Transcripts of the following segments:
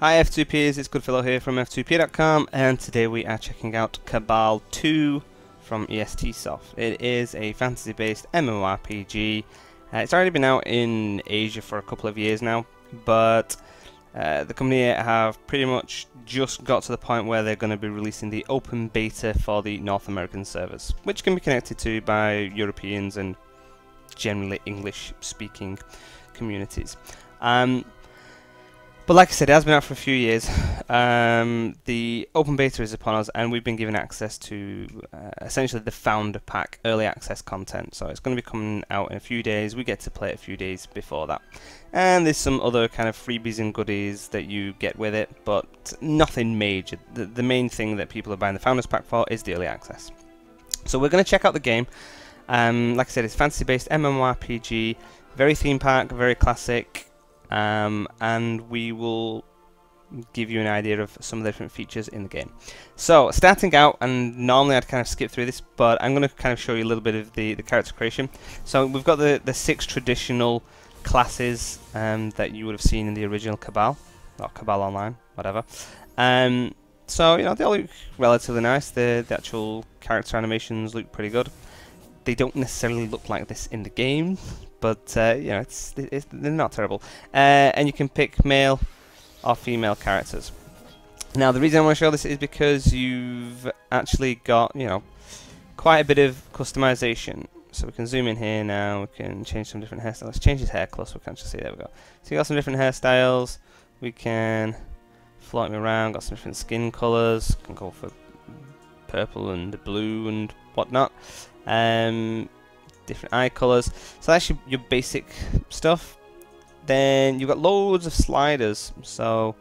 Hi F2Ps, it's Goodfellow here from F2P.com, and today we are checking out Cabal 2 from EST Soft. It is a fantasy-based MMORPG. It's already been out in Asia for a couple of years now, but the company have pretty much just got to the point where they're going to be releasing the open beta for the North American servers, which can be connected to by Europeans and generally English-speaking communities. But like I said, it has been out for a few years. The open beta is upon us, and we've been given access to essentially the founder pack early access content. So it's going to be coming out in a few days. We get to play it a few days before that. And there's some other kind of freebies and goodies that you get with it, but nothing major. The main thing that people are buying the founders pack for is the early access. So we're going to check out the game. Like I said, it's fantasy-based MMORPG, very theme park, very classic. And we will give you an idea of some of the different features in the game. So, starting out, and normally I'd kind of skip through this, but I'm going to kind of show you a little bit of the character creation. So, we've got the 6 traditional classes that you would have seen in the original Cabal, or Cabal Online, whatever. So, you know, they all look relatively nice. The actual character animations look pretty good. They don't necessarily look like this in the game, but you know, they're not terrible. And you can pick male or female characters. Now, the reason I want to show this is because you've actually got, you know, quite a bit of customization. So we can zoom in here now. We can change some different hairstyles. Let's change his hair close. We can't just see. There we go. So you got some different hairstyles. We can float him around. Got some different skin colors. Can go for purple and blue and whatnot. Different eye colors. So that's your basic stuff. Then you've got loads of sliders, so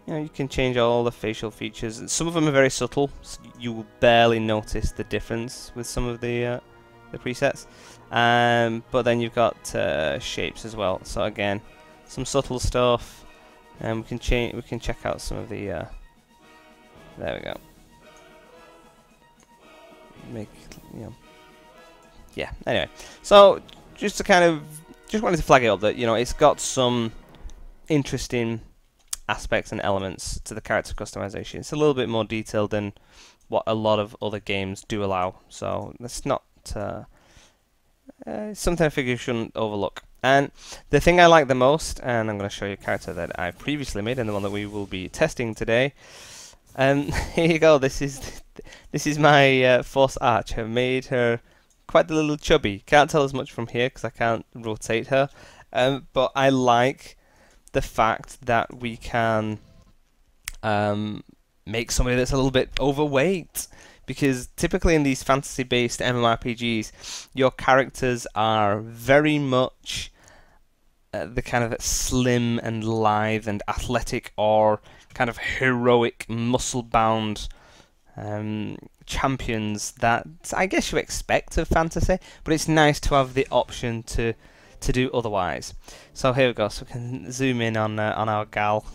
you know you can change all the facial features. Some of them are very subtle, so you will barely notice the difference with some of the presets. But then you've got shapes as well. So again, some subtle stuff, and we can check out some of the. There we go. Yeah, anyway, so just wanted to flag it up that, you know, it's got some interesting aspects and elements to the character customization. It's a little bit more detailed than what a lot of other games do allow, so that's not something I figure you shouldn't overlook. And the thing I like the most, and I'm going to show you a character that I previously made and the one that we will be testing today. Here you go. This is my Force Arch. I've made her quite a little chubby. Can't tell as much from here because I can't rotate her. But I like the fact that we can make somebody that's a little bit overweight. Because typically in these fantasy-based MMORPGs, your characters are very much the kind of slim and lithe and athletic or kind of heroic, muscle-bound champions that I guess you expect of fantasy, but it's nice to have the option to do otherwise. So here we go. So we can zoom in on our gal,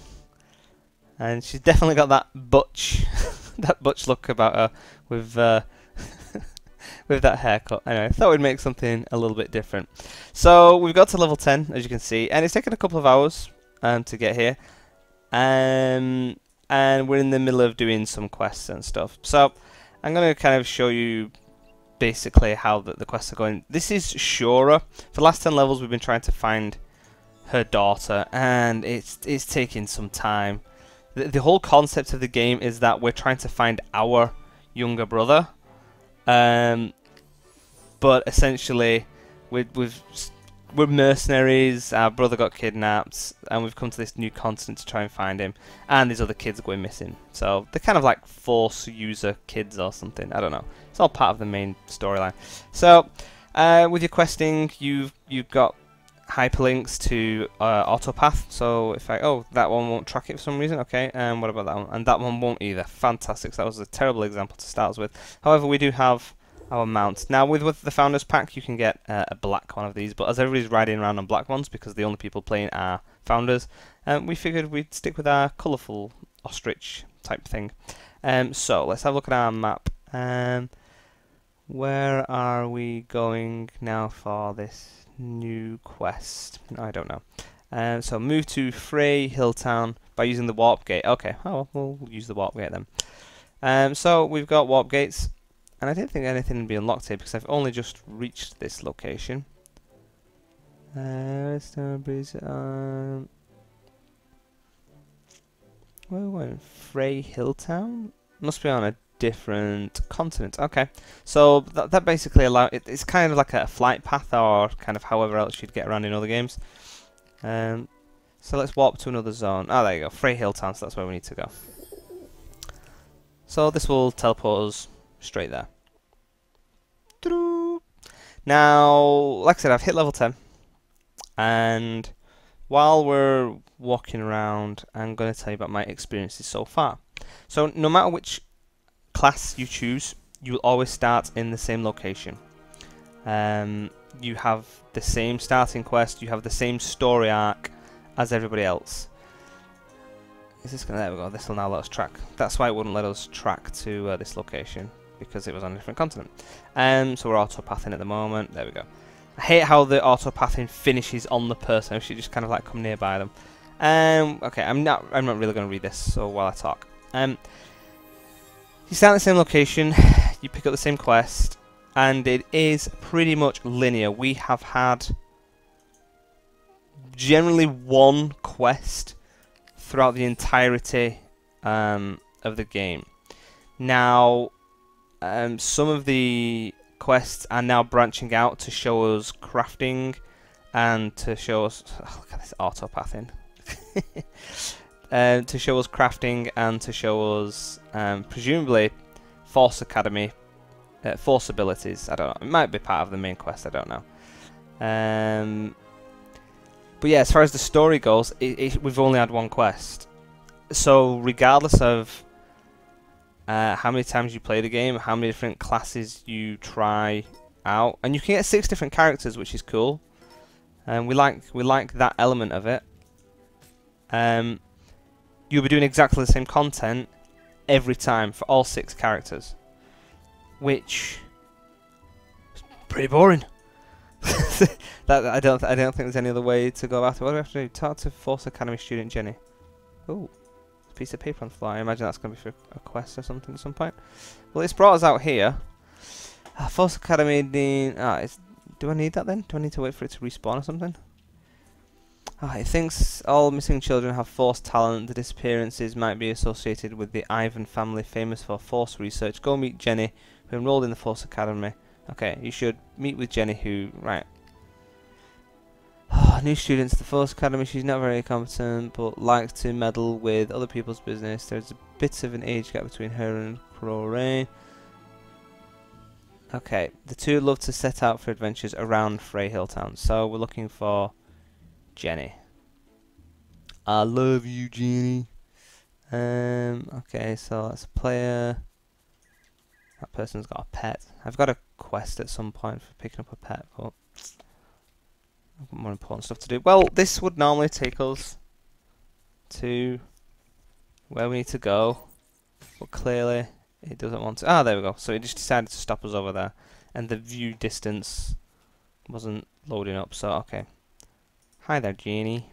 and she's definitely got that butch that butch look about her with with that haircut. Anyway, I thought we'd make something a little bit different. So we've got to level 10, as you can see, and it's taken a couple of hours to get here. And we're in the middle of doing some quests and stuff. So I'm going to kind of show you basically how the quests are going. This is Shura. For the last 10 levels we've been trying to find her daughter, and it's taking some time. The whole concept of the game is that we're trying to find our younger brother. But essentially we're mercenaries, our brother got kidnapped, and we've come to this new continent to try and find him, and these other kids are going missing. So they're kind of like Force user kids or something, I don't know. It's all part of the main storyline. So with your questing, you've got hyperlinks to Autopath. So if that one won't track it for some reason, okay, and what about that one? And that one won't either. Fantastic. So that was a terrible example to start us with. However, we do have our mount. Now with the Founders Pack you can get a black one of these, but as everybody's riding around on black ones because the only people playing are Founders, we figured we'd stick with our colourful ostrich type thing. So let's have a look at our map. Where are we going now for this new quest? I don't know. So move to Frey Hilltown by using the warp gate. Okay, oh, well, we'll use the warp gate then. So we've got warp gates, and I didn't think anything would be unlocked here because I've only just reached this location. Redstone Breeze. Where went Frey Hilltown? Must be on a different continent. Okay, so that basically it's kind of like a flight path, or kind of however else you'd get around in other games. So let's warp to another zone. Oh, there you go, Frey Hilltown. So that's where we need to go. So this will teleport us straight there. Now, like I said, I've hit level 10, and while we're walking around, I'm going to tell you about my experiences so far. So no matter which class you choose, you will always start in the same location. You have the same starting quest, you have the same story arc as everybody else. Is this gonna? There we go. This will now let us track. That's why it wouldn't let us track to this location, because it was on a different continent. So we're auto-pathing at the moment. There we go. I hate how the auto-pathing finishes on the person. I should just kind of like come nearby them. Okay, I'm not really going to read this. So while I talk, you start in the same location, you pick up the same quest, and it is pretty much linear. We have had generally one quest throughout the entirety of the game. Now, some of the quests are now branching out to show us crafting and to show us look at this auto-pathing. To show us crafting and to show us presumably Force Academy Force abilities. I don't know, it might be part of the main quest, I don't know. But yeah, as far as the story goes, we've only had one quest. So regardless of how many times you play the game, how many different classes you try out, and you can get 6 different characters, which is cool. And we like that element of it. You'll be doing exactly the same content every time for all 6 characters, which is pretty boring. I don't think there's any other way to go about it. What do we have to do? Talk to Force Academy student Jenny. Oh, a piece of paper on the floor. I imagine that's going to be for a quest or something at some point. Well, it's brought us out here. Force Academy. Do I need that then? Do I need to wait for it to respawn or something? It thinks all missing children have Force talent. The disappearances might be associated with the Ivan family, famous for Force research. Go meet Jenny, who enrolled in the Force Academy. Okay, you should meet with Jenny, who... Right. New students at the Force Academy. She's not very competent, but likes to meddle with other people's business. There's a bit of an age gap between her and Crorain. Okay, the two love to set out for adventures around Frey Hilltown. So we're looking for Jenny. I love you, Jenny. Okay, so that's a player. That person's got a pet. I've got a quest at some point for picking up a pet, but I've got more important stuff to do. Well, this would normally take us to where we need to go, but clearly it doesn't want to. Ah, there we go. So it just decided to stop us over there, and the view distance wasn't loading up. So okay. Hi there, Jeannie.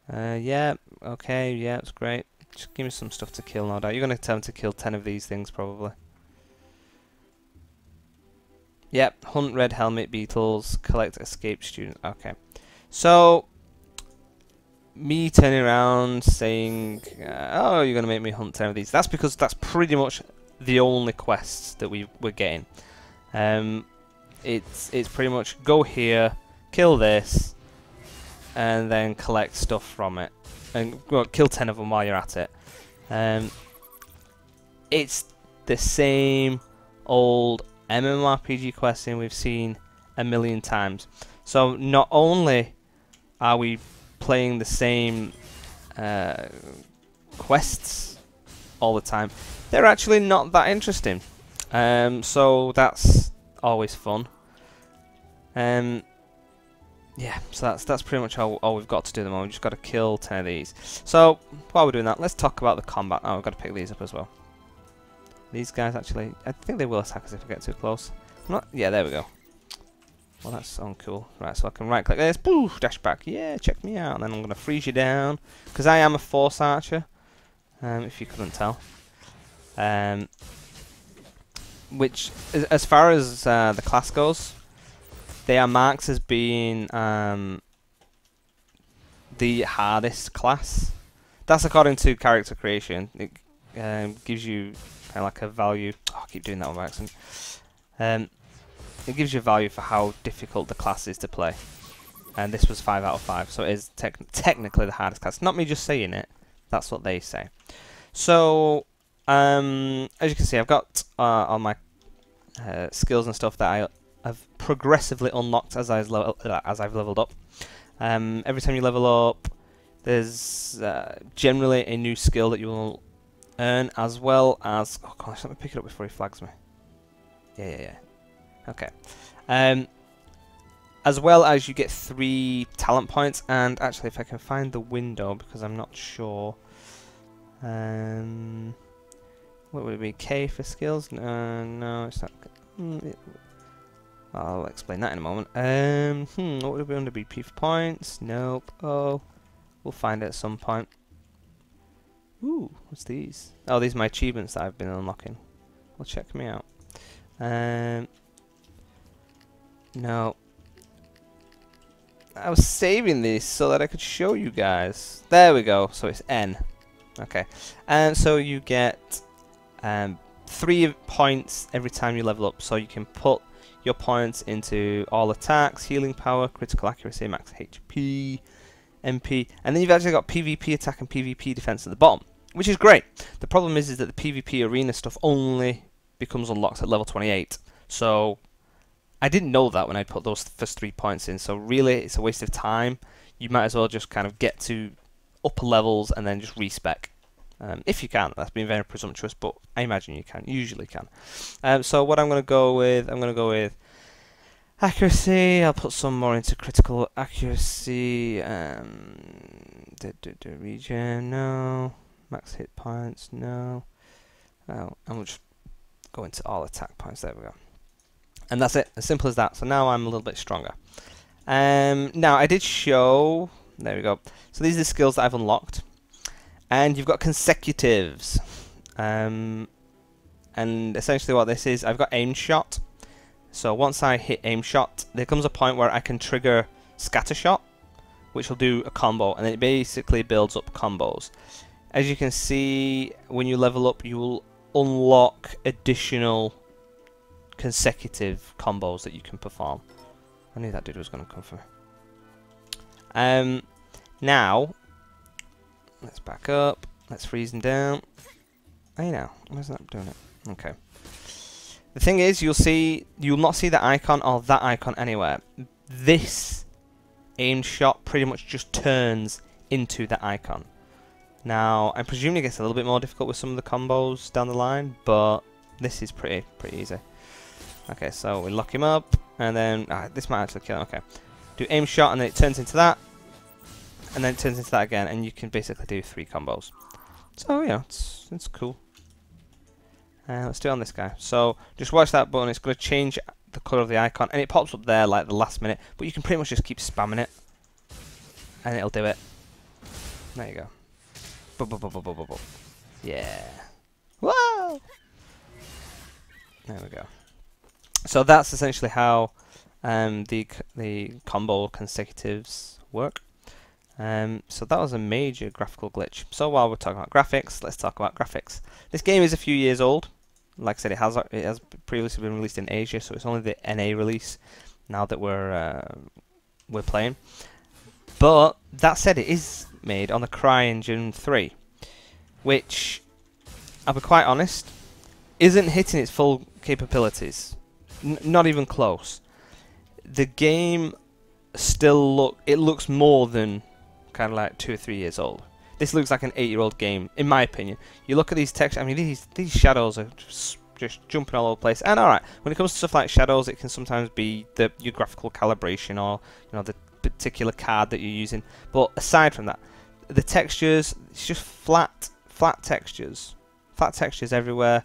Yeah. Okay. Yeah, it's great. Just give me some stuff to kill, no doubt. You're going to tell him to kill 10 of these things, probably. Yep, hunt red helmet beetles, collect escaped students. Okay. So, me turning around saying, oh, you're going to make me hunt 10 of these. That's because that's pretty much the only quests that we're getting. It's pretty much go here, kill this, and then collect stuff from it. And well, kill 10 of them while you're at it. It's the same old MMORPG questing we've seen a million times. So not only are we playing the same quests all the time, they're actually not that interesting. So that's always fun. Yeah, so that's pretty much all we've got to do at the moment. We've just got to kill 10 of these. So, while we're doing that, let's talk about the combat. Oh, we've got to pick these up as well. These guys actually, I think they will attack us if we get too close. Yeah, there we go. Well, that's uncool. Right, so I can right click this, poof, dash back. Yeah, check me out. And then I'm going to freeze you down, because I am a force archer, if you couldn't tell. Which, as far as the class goes, they are marked as being the hardest class. That's according to character creation. It gives you kind of like a value. Oh, I keep doing that one by accident. It gives you a value for how difficult the class is to play. And this was 5 out of 5, so it is technically the hardest class. Not me just saying it, that's what they say. So, as you can see, I've got all my skills and stuff that I have progressively unlocked as I've leveled up. Every time you level up, there's generally a new skill that you will earn, as well as... Oh gosh, let me pick it up before he flags me. Yeah. Okay. As well as you get 3 talent points, and actually if I can find the window, because I'm not sure. What would it be? K for skills? No, it's not. I'll explain that in a moment. What would it be under BP for points? Nope. Oh, we'll find it at some point. Ooh, what's these? Oh, these are my achievements that I've been unlocking. Well, check me out. No. I was saving these so that I could show you guys. There we go. So it's N. Okay. And so you get 3 points every time you level up. So you can put your points into all attacks, healing power, critical accuracy, max HP, MP, and then you've actually got PvP attack and PvP defense at the bottom, which is great. The problem is that the PvP arena stuff only becomes unlocked at level 28. So I didn't know that when I put those first 3 points in. So really, it's a waste of time. You might as well just kind of get to upper levels and then just respec. If you can. That's being very presumptuous, but I imagine you can. Usually can. So what I'm going to go with, accuracy. I'll put some more into critical accuracy. Regen, no. Max hit points, no. Oh, and we'll just go into all attack points. There we go. And that's it. As simple as that. So now I'm a little bit stronger. Now I did show. There we go. So these are the skills that I've unlocked. And you've got consecutives, and essentially what this is, I've got aim shot. So once I hit aim shot, there comes a point where I can trigger scatter shot, which will do a combo, and it basically builds up combos. As you can see, when you level up, you will unlock additional consecutive combos that you can perform. I knew that dude was going to come for me. Now. Let's back up. Let's freeze him down. Hey now, where's that doing it? Okay. The thing is, you'll not see the icon or that icon anywhere. This aim shot pretty much just turns into the icon. Now, I presume it gets a little bit more difficult with some of the combos down the line, but this is pretty easy. Okay, so we lock him up, and then this might actually kill him. Okay, do aim shot, and then it turns into that. And then it turns into that again, and you can basically do 3 combos. So yeah, it's cool. Let's do it on this guy. So just watch that button. It's going to change the colour of the icon, and it pops up there like the last minute. But you can pretty much just keep spamming it, and it'll do it. There you go. Yeah. Whoa! There we go. So that's essentially how the combo consecutives work. So that was a major graphical glitch. So while we're talking about graphics, let's talk about graphics. This game is a few years old. Like I said, it has previously been released in Asia, so it's only the NA release now that we're playing. But that said, it is made on the CryEngine 3, which, I'll be quite honest, isn't hitting its full capabilities. Not even close. The game still looks more than kind of like 2 or 3 years old. This looks like an 8-year-old game, in my opinion. You look at these textures. I mean, these shadows are just jumping all over the place. And alright, when it comes to stuff like shadows, it can sometimes be your graphical calibration or the particular card that you're using. But aside from that, the textures, it's just flat textures everywhere.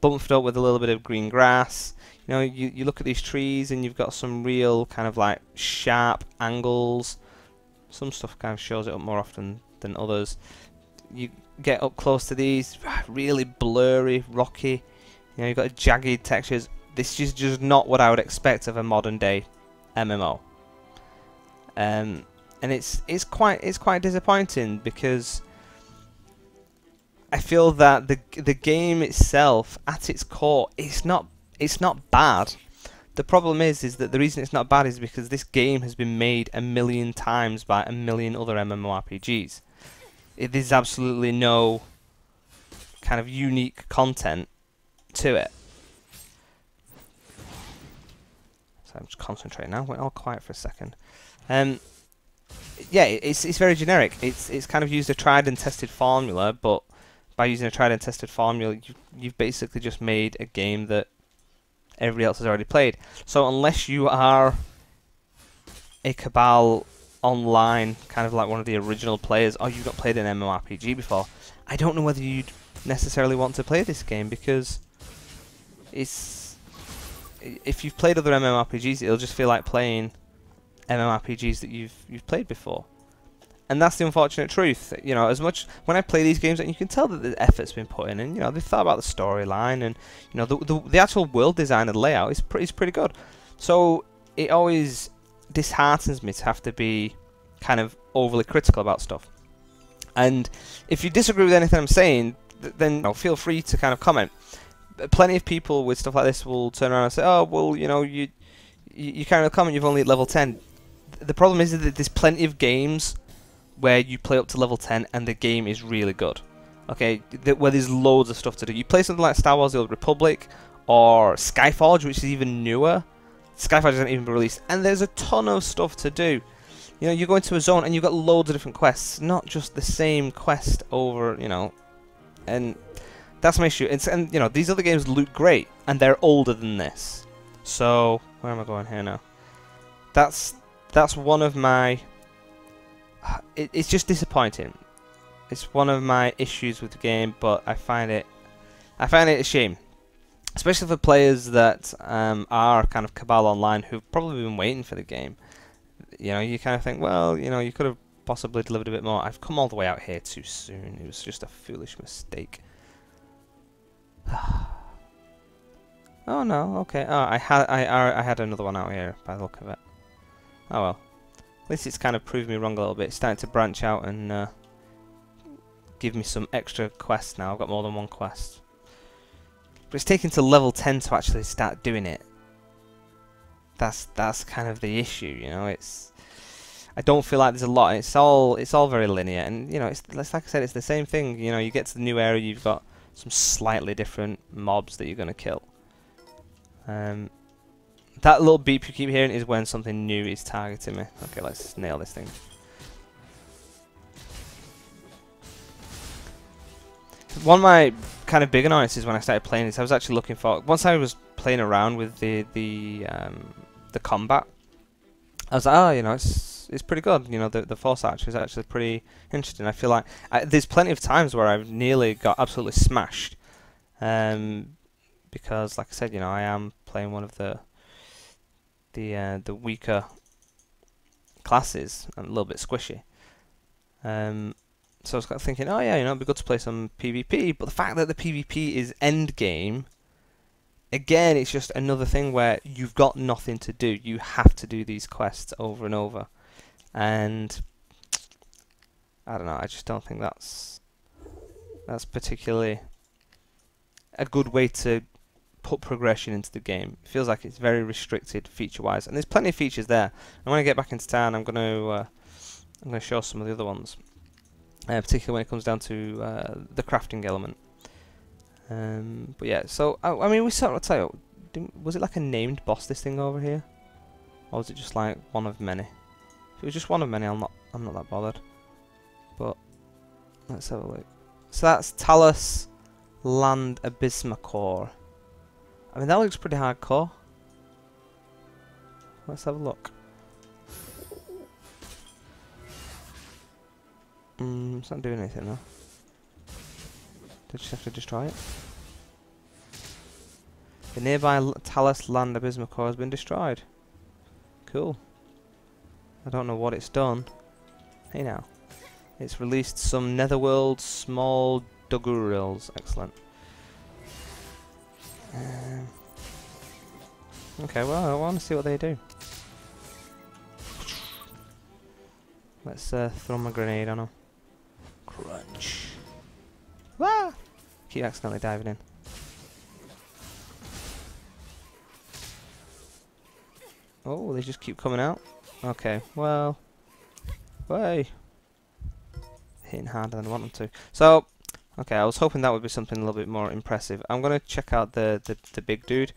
bumped up with a little bit of green grass. You know, you look at these trees and you've got some real kind of like sharp angles. Some stuff kind of shows it up more often than others. You get up close to these, really blurry, rocky. You know, you've got jagged textures. This is just not what I would expect of a modern day MMO. And it's quite disappointing, because I feel that the game itself, at its core, it's not bad. The problem is that the reason it's not bad is because this game has been made a million times by a million other MMORPGs. There's absolutely no kind of unique content to it. So I'm just concentrating now. Went all quiet for a second. Yeah, it's very generic. It's kind of used a tried and tested formula, but by using a tried and tested formula, you've basically just made a game that everybody else has already played. So unless you are a Cabal online, kind of like one of the original players, or you've not played an MMORPG before, I don't know whether you'd necessarily want to play this game, because if you've played other MMORPGs, it'll just feel like playing MMORPGs that you've played before. And that's the unfortunate truth. You know, as much when I play these games, and you can tell that the effort's been put in, and you know they've thought about the storyline, and you know the actual world design and layout is pretty good. So it always disheartens me to have to be kind of overly critical about stuff. And if you disagree with anything I'm saying, then you know, feel free to kind of comment. Plenty of people with stuff like this will turn around and say, "Oh, well, you know, you kind of comment, you've only at level 10." The problem is that there's plenty of games where you play up to level 10 and the game is really good. Okay, where there's loads of stuff to do. You play something like Star Wars: The Old Republic or Skyforge, which is even newer. Skyforge hasn't even been released, and there's a ton of stuff to do. You know, you go into a zone and you've got loads of different quests, not just the same quest over, you know, and that's my issue. And you know, these other games look great, and they're older than this. So where am I going here now? That's one of my. It's just disappointing. It's one of my issues with the game, but I find it a shame, especially for players that are kind of Cabal Online, who've probably been waiting for the game. You know, you kind of think, well, you know, you could have possibly delivered a bit more. I've come all the way out here too soon. It was just a foolish mistake. Oh no, okay. Oh, I had another one out here by the look of it. Oh well. At least it's kind of proved me wrong a little bit. It's starting to branch out and give me some extra quests now. I've got more than one quest. But it's taken to level 10 to actually start doing it. That's kind of the issue, you know. I don't feel like there's a lot. It's all very linear, and you know, it's like I said, it's the same thing. You know, you get to the new area, you've got some slightly different mobs that you're gonna kill. That little beep you keep hearing is when something new is targeting me. Okay, let's nail this thing. One of my kind of big annoyances when I started playing this, I was actually looking for, once I was playing around with the combat, I was like, oh, you know, it's pretty good. You know, the force archer is actually pretty interesting. I feel like there's plenty of times where I've nearly got absolutely smashed, because, like I said, you know, I am playing one of the weaker classes and a little bit squishy. So I was kind of thinking, oh yeah, you know, it'd be good to play some PvP. But the fact that the PvP is end game, again, it's just another thing where you've got nothing to do. You have to do these quests over and over, and I don't know. I just don't think that's particularly a good way to put progression into the game. It feels like it's very restricted feature-wise, and there's plenty of features there. And when I get back into town, I'm going to show some of the other ones, particularly when it comes down to the crafting element. But yeah, so I mean, we sort of tell you, was it like a named boss, this thing over here, or was it just like one of many? If it was just one of many, I'm not that bothered. But let's have a look. So that's Talus Land Abysmacor. I mean, that looks pretty hardcore. Let's have a look. It's not doing anything though. Did I just have to destroy it? The nearby Talus land abysmal core has been destroyed. Cool. I don't know what it's done. Hey now. It's released some netherworld small dugurils. Excellent. Okay, well, I want to see what they do. Let's throw my grenade on them. Crunch. Wah! Keep accidentally diving in. Oh, they just keep coming out. Okay, well. Way. Hitting harder than I want them to. So, okay, I was hoping that would be something a little bit more impressive. I'm going to check out the big dude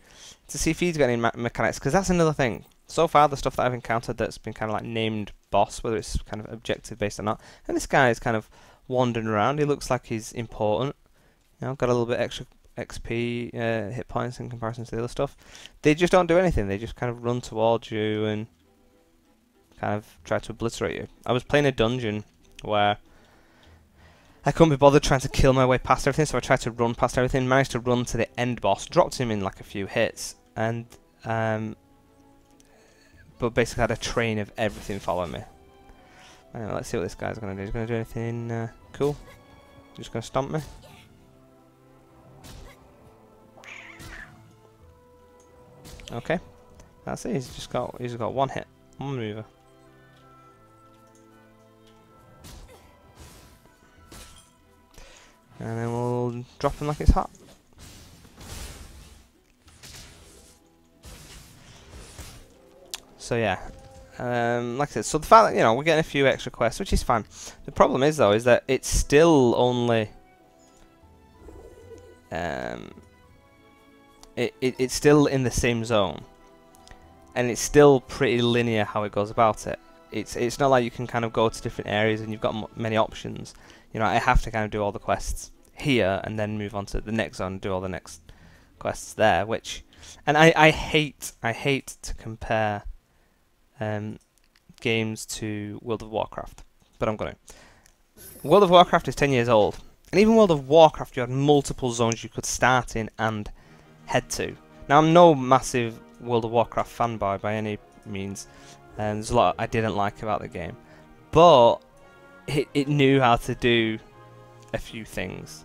to see if he's got any mechanics, because that's another thing. So far, the stuff that I've encountered that's been kind of like named boss, whether it's kind of objective based or not, and this guy is kind of wandering around. He looks like he's important. You know, got a little bit extra XP, hit points in comparison to the other stuff. They just don't do anything. They just kind of run towards you and kind of try to obliterate you. I was playing a dungeon where I couldn't be bothered trying to kill my way past everything, so I tried to run past everything, managed to run to the end boss, dropped him in like a few hits, and but basically had a train of everything following me. Anyway, let's see what this guy's going to do. He's going to do anything cool. Just going to stomp me. Okay, that's it. He's got one hit, one mover. And then we'll drop him like it's hot. So yeah, like I said, so the fact that, we're getting a few extra quests, which is fine. The problem is though, is that it's still only it's still in the same zone, and it's still pretty linear how it goes about it. It's not like you can kind of go to different areas and you've got many options. I have to kind of do all the quests here and then move on to the next zone and do all the next quests there. And I hate to compare games to World of Warcraft, but I'm going to. World of Warcraft is 10 years old, and even World of Warcraft, you had multiple zones you could start in and head to. Now, I'm no massive World of Warcraft fanboy by any means, and there's a lot I didn't like about the game, but it knew how to do a few things.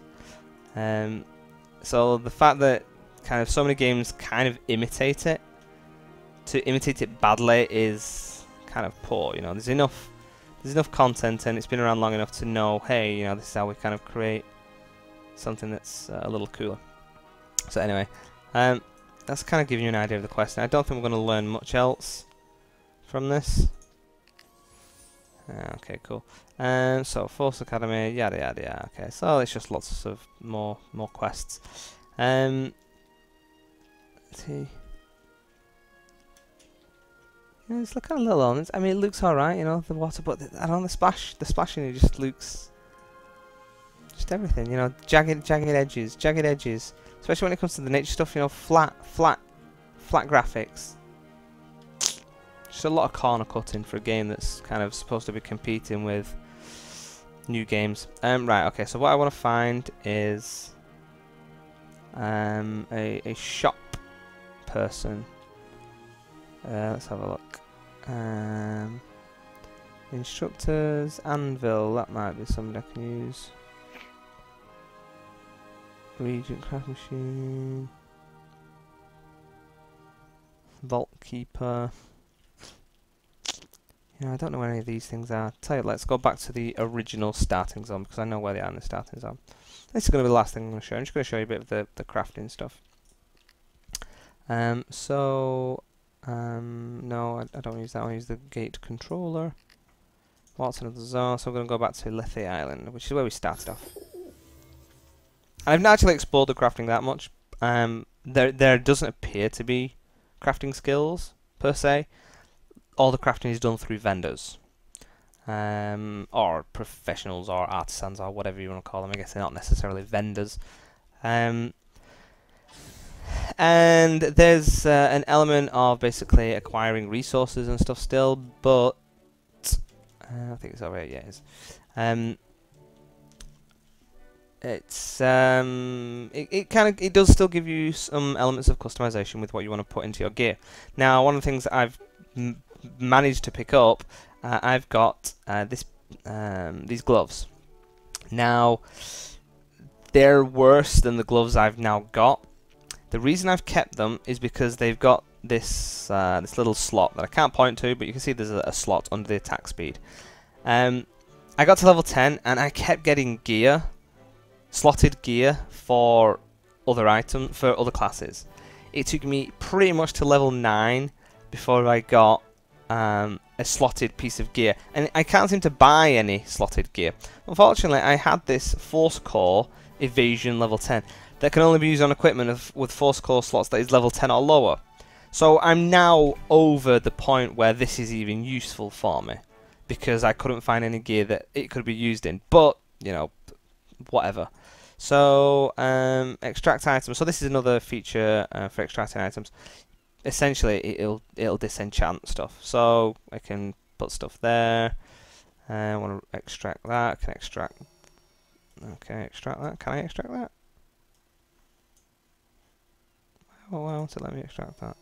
So the fact that kind of so many games kind of imitate it, to imitate it badly is kind of poor. There's enough content, and it's been around long enough to know, hey, this is how we kind of create something that's a little cooler. So anyway, that's kind of giving you an idea of the quest. And I don't think we're going to learn much else from this. Okay, cool. So Force Academy, yada yada yada. Okay, so it's just lots of more quests. Let's see. It's looking a little on. I mean, it looks alright, the water, but I don't know, the splashing, it just looks just everything, jagged edges, especially when it comes to the nature stuff, flat graphics. Just a lot of corner cutting for a game that's kind of supposed to be competing with new games. Right, okay, so what I want to find is a shop person. Let's have a look. Instructors, anvil, that might be something I can use. Regent craft machine. Vault keeper. I don't know where any of these things are. Tell you, let's go back to the original starting zone, because I know where they are in the starting zone. This is going to be the last thing I'm going to show. I'm just going to show you a bit of the crafting stuff. No, I don't use that one. I use the gate controller. What's another zone? So we're going to go back to Lethe Island, which is where we started off. And I've not actually explored the crafting that much. There doesn't appear to be crafting skills, per se. All the crafting is done through vendors. Or professionals, or artisans, or whatever you want to call them. I guess they're not necessarily vendors. And there's an element of basically acquiring resources and stuff still, but I think it's over here, yeah, it is. it's it does still give you some elements of customization with what you want to put into your gear. Now, one of the things that I've managed to pick up, I've got these gloves. Now, they're worse than the gloves I've now got. The reason I've kept them is because they've got this this little slot that I can't point to, but you can see there's a slot under the attack speed. I got to level 10 and I kept getting gear, slotted gear for other items, for other classes. It took me pretty much to level 9 before I got a slotted piece of gear, and I can't seem to buy any slotted gear. Unfortunately, I had this Force Core Evasion level 10 that can only be used on equipment with Force Core slots that is level 10 or lower. So I'm now over the point where this is even useful for me, because I couldn't find any gear that it could be used in. But, you know, whatever. So, extract items. So this is another feature for extracting items. Essentially, it'll disenchant stuff. So I can put stuff there. I want to extract that. Can extract. Okay, extract that. Can I extract that? Oh, why won't it let me extract that?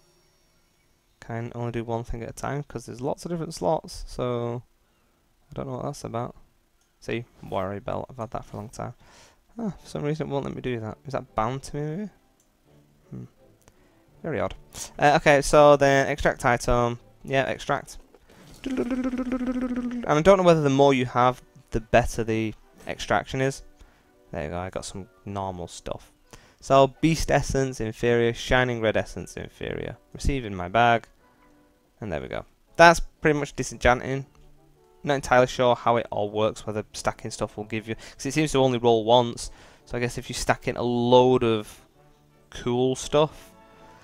Can I only do one thing at a time? Because there's lots of different slots. So I don't know what that's about. See, worry belt. I've had that for a long time. Oh, for some reason it won't let me do that. Is that bound to me maybe? Very odd. Okay, so then extract item. Yeah, extract. And I don't know whether the more you have, the better the extraction is. There you go, I got some normal stuff. So, Beast Essence, inferior. Shining Red Essence, inferior. Receive in my bag. And there we go. That's pretty much disenchanting. Not entirely sure how it all works, whether stacking stuff will give you... because it seems to only roll once. So I guess if you stack in a load of cool stuff...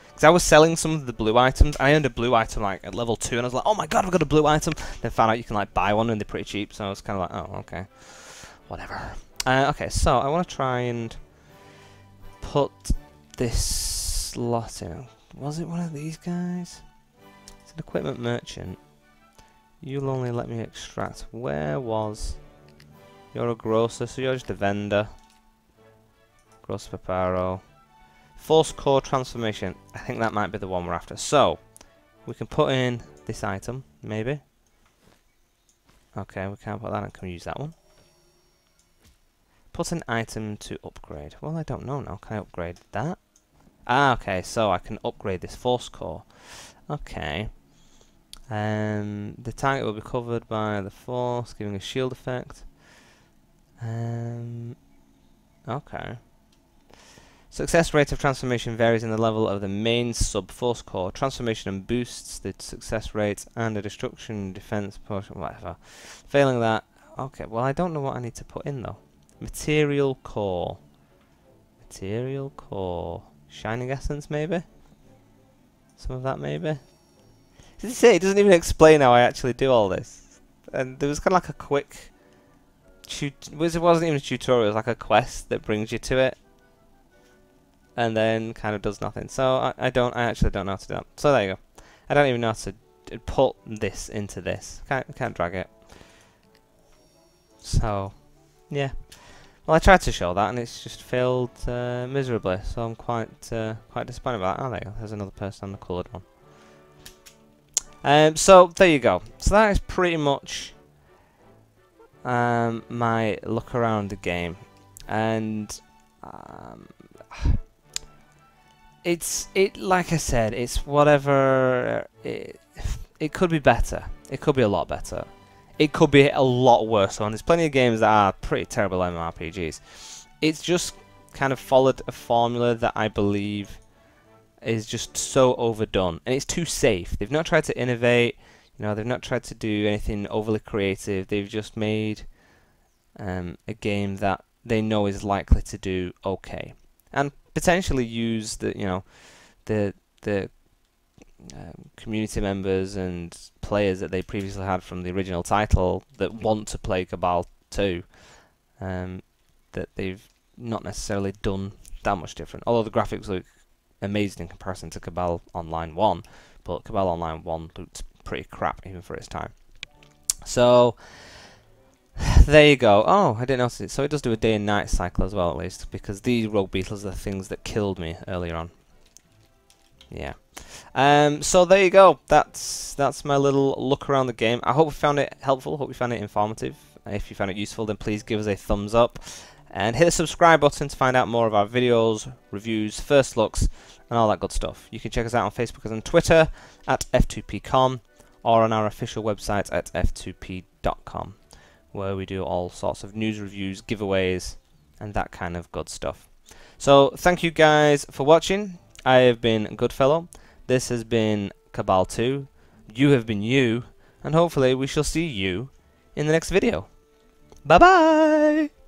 because I was selling some of the blue items. I earned a blue item like at level 2, and I was like, oh my god, I've got a blue item. Then found out you can like buy one and they're pretty cheap, so I was kind of like, oh, okay. Whatever. Okay, so I want to try and put this slot in. Was it one of these guys? It's an equipment merchant. You'll only let me extract. Where was... you're a grocer, so you're just a vendor. Grocer Paparo. Force Core Transformation. I think that might be the one we're after. So, we can put in this item, maybe. Okay, we can't put that in. Can we use that one? Put an item to upgrade. Well, I don't know now. Can I upgrade that? Ah, okay, so I can upgrade this Force Core. Okay. The target will be covered by the Force, giving a shield effect. Okay. Success rate of transformation varies in the level of the main sub-Force Core. Transformation and boosts the success rate and a destruction defense portion, whatever. Failing that... okay, well I don't know what I need to put in though. Material Core. Material Core. Shining Essence maybe? Some of that maybe? Did you say it doesn't even explain how I actually do all this? And there was kind of like a quick... it wasn't even a tutorial, it was like a quest that brings you to it. And then kind of does nothing. So I actually don't know how to do that. So there you go. I don't even know how to put this into this. Can't drag it. So yeah. Well, I tried to show that and it's just failed miserably. So I'm quite disappointed about that. Oh, there you go. There's another person on the coloured one. So there you go. So that is pretty much my look around the game, and like I said, it's whatever. It could be better. It could be a lot better. It could be a lot worse. And there's plenty of games that are pretty terrible MMORPGs. It's just kind of followed a formula that I believe is just so overdone, and it's too safe. They've not tried to innovate, you know, they've not tried to do anything overly creative. They've just made a game that they know is likely to do okay, and potentially use the, you know, the community members and players that they previously had from the original title that want to play Cabal 2, that they've not necessarily done that much different, although the graphics look amazing in comparison to Cabal Online 1, but Cabal Online 1 looked pretty crap even for its time. So there you go. Oh, I didn't notice it. So it does do a day and night cycle as well, at least, because these rogue beetles are the things that killed me earlier on. Yeah. So there you go. That's my little look around the game. I hope you found it helpful. Hope you found it informative. If you found it useful, then please give us a thumbs up and hit the subscribe button to find out more of our videos, reviews, first looks, and all that good stuff. You can check us out on Facebook and on Twitter at f2pcom, or on our official website at f2p.com, where we do all sorts of news, reviews, giveaways, and that kind of good stuff. So thank you guys for watching. I have been Goodfellow. This has been Cabal 2. You have been you, and hopefully we shall see you in the next video. Bye bye!